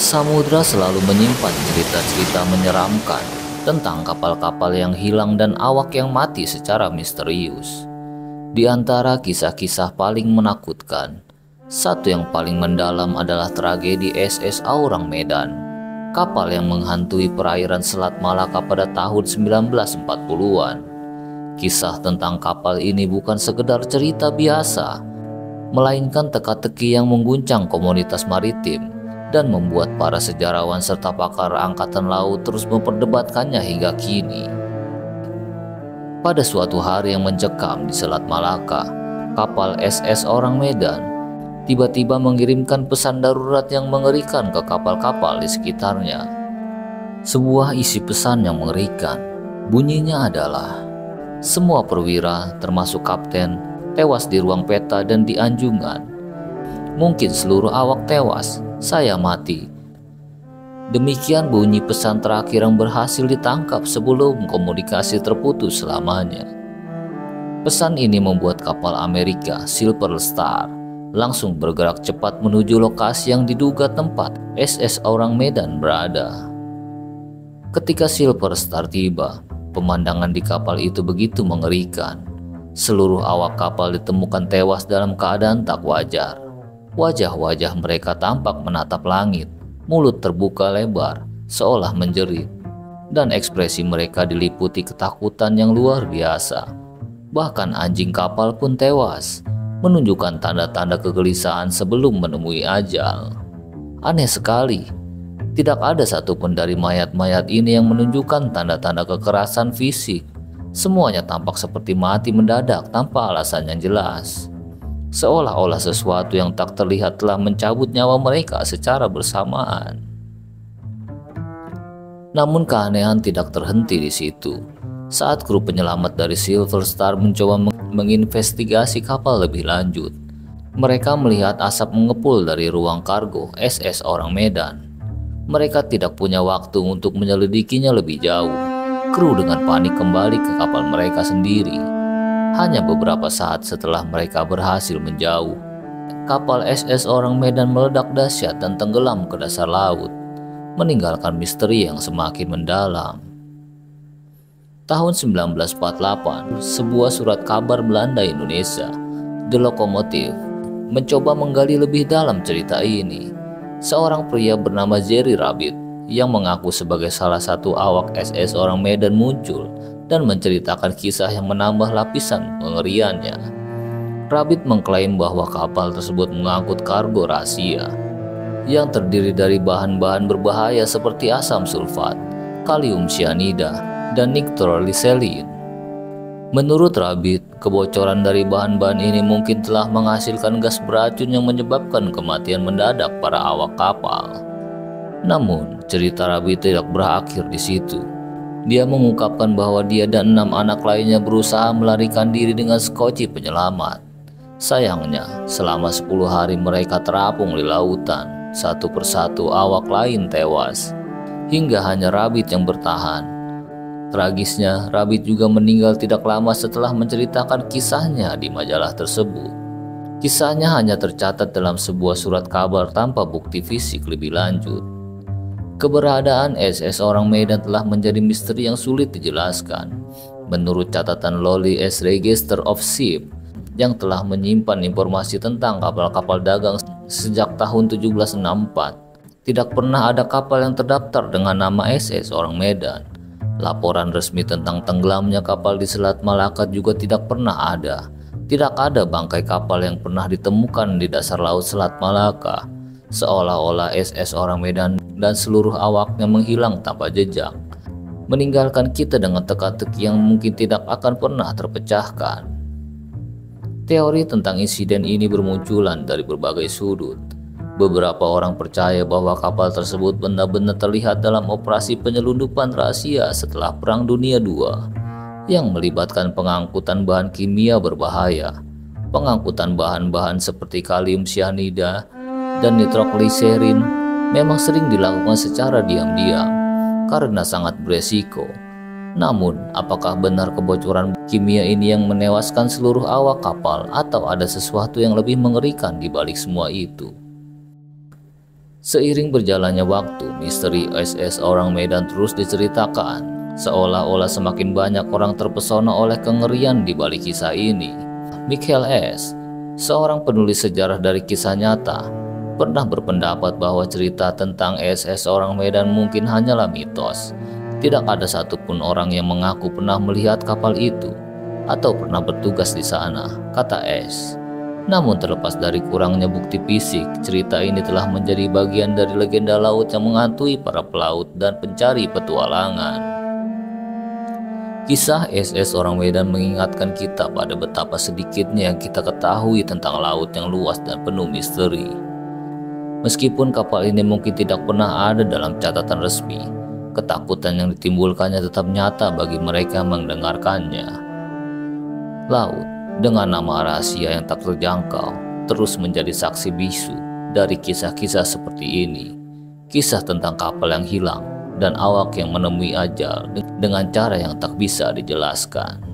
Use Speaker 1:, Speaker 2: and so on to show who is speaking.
Speaker 1: Samudra selalu menyimpan cerita-cerita menyeramkan tentang kapal-kapal yang hilang dan awak yang mati secara misterius. Di antara kisah-kisah paling menakutkan, satu yang paling mendalam adalah tragedi SS Aurang Medan, kapal yang menghantui perairan Selat Malaka pada tahun 1940-an. Kisah tentang kapal ini bukan sekedar cerita biasa, melainkan teka-teki yang mengguncang komunitas maritim dan membuat para sejarawan serta pakar angkatan laut terus memperdebatkannya hingga kini. Pada suatu hari yang mencekam di Selat Malaka, kapal SS Aurang Medan tiba-tiba mengirimkan pesan darurat yang mengerikan ke kapal-kapal di sekitarnya. Sebuah isi pesan yang mengerikan, bunyinya adalah semua perwira termasuk kapten tewas di ruang peta dan di anjungan. Mungkin seluruh awak tewas, saya mati. Demikian bunyi pesan terakhir yang berhasil ditangkap sebelum komunikasi terputus selamanya. Pesan ini membuat kapal Amerika Silver Star langsung bergerak cepat menuju lokasi yang diduga tempat SS Aurang Medan berada. Ketika Silver Star tiba, pemandangan di kapal itu begitu mengerikan. Seluruh awak kapal ditemukan tewas dalam keadaan tak wajar. Wajah-wajah mereka tampak menatap langit, mulut terbuka lebar, seolah menjerit, dan ekspresi mereka diliputi ketakutan yang luar biasa. Bahkan anjing kapal pun tewas, menunjukkan tanda-tanda kegelisahan sebelum menemui ajal. Aneh sekali, tidak ada satupun dari mayat-mayat ini yang menunjukkan tanda-tanda kekerasan fisik. Semuanya tampak seperti mati mendadak tanpa alasan yang jelas. Seolah-olah sesuatu yang tak terlihat telah mencabut nyawa mereka secara bersamaan. Namun keanehan tidak terhenti di situ. Saat kru penyelamat dari Silver Star mencoba menginvestigasi kapal lebih lanjut, mereka melihat asap mengepul dari ruang kargo SS Aurang Medan. Mereka tidak punya waktu untuk menyelidikinya lebih jauh. Kru dengan panik kembali ke kapal mereka sendiri. Hanya beberapa saat setelah mereka berhasil menjauh, kapal SS Aurang Medan meledak dahsyat dan tenggelam ke dasar laut, meninggalkan misteri yang semakin mendalam. Tahun 1948, sebuah surat kabar Belanda Indonesia, The Locomotive, mencoba menggali lebih dalam cerita ini. Seorang pria bernama Jerry Rabbit yang mengaku sebagai salah satu awak SS Aurang Medan muncul dan menceritakan kisah yang menambah lapisan pengeriannya. Rabbit mengklaim bahwa kapal tersebut mengangkut kargo rahasia yang terdiri dari bahan-bahan berbahaya seperti asam sulfat, kalium cyanida, dan nitroglycerin. Menurut Rabbit, kebocoran dari bahan-bahan ini mungkin telah menghasilkan gas beracun yang menyebabkan kematian mendadak para awak kapal. Namun, cerita Rabbit tidak berakhir di situ. Dia mengungkapkan bahwa dia dan 6 anak lainnya berusaha melarikan diri dengan skoci penyelamat. Sayangnya, selama 10 hari mereka terapung di lautan. Satu persatu awak lain tewas, hingga hanya Rabbit yang bertahan. Tragisnya, Rabbit juga meninggal tidak lama setelah menceritakan kisahnya di majalah tersebut. Kisahnya hanya tercatat dalam sebuah surat kabar tanpa bukti fisik lebih lanjut. Keberadaan SS Aurang Medan telah menjadi misteri yang sulit dijelaskan. Menurut catatan Lowly S. Register of Ship yang telah menyimpan informasi tentang kapal-kapal dagang sejak tahun 1764, tidak pernah ada kapal yang terdaftar dengan nama SS Aurang Medan. Laporan resmi tentang tenggelamnya kapal di Selat Malaka juga tidak pernah ada. Tidak ada bangkai kapal yang pernah ditemukan di dasar laut Selat Malaka. Seolah-olah SS Aurang Medan dan seluruh awaknya menghilang tanpa jejak, meninggalkan kita dengan teka-teki yang mungkin tidak akan pernah terpecahkan. Teori tentang insiden ini bermunculan dari berbagai sudut. Beberapa orang percaya bahwa kapal tersebut benar-benar terlihat dalam operasi penyelundupan rahasia setelah Perang Dunia II yang melibatkan pengangkutan bahan kimia berbahaya, pengangkutan bahan-bahan seperti kalium cyanida dan nitroglycerin memang sering dilakukan secara diam-diam karena sangat beresiko. Namun, apakah benar kebocoran kimia ini yang menewaskan seluruh awak kapal atau ada sesuatu yang lebih mengerikan di balik semua itu? Seiring berjalannya waktu, misteri SS Orang Medan terus diceritakan, seolah-olah semakin banyak orang terpesona oleh kengerian di balik kisah ini. Michael S., seorang penulis sejarah dari kisah nyata, pernah berpendapat bahwa cerita tentang SS Orang Medan mungkin hanyalah mitos. Tidak ada satupun orang yang mengaku pernah melihat kapal itu atau pernah bertugas di sana, kata S. Namun terlepas dari kurangnya bukti fisik, cerita ini telah menjadi bagian dari legenda laut yang menghantui para pelaut dan pencari petualangan. Kisah SS Orang Medan mengingatkan kita pada betapa sedikitnya yang kita ketahui tentang laut yang luas dan penuh misteri. Meskipun kapal ini mungkin tidak pernah ada dalam catatan resmi, ketakutan yang ditimbulkannya tetap nyata bagi mereka yang mendengarkannya. Laut dengan nama rahasia yang tak terjangkau terus menjadi saksi bisu dari kisah-kisah seperti ini. Kisah tentang kapal yang hilang dan awak yang menemui ajal dengan cara yang tak bisa dijelaskan.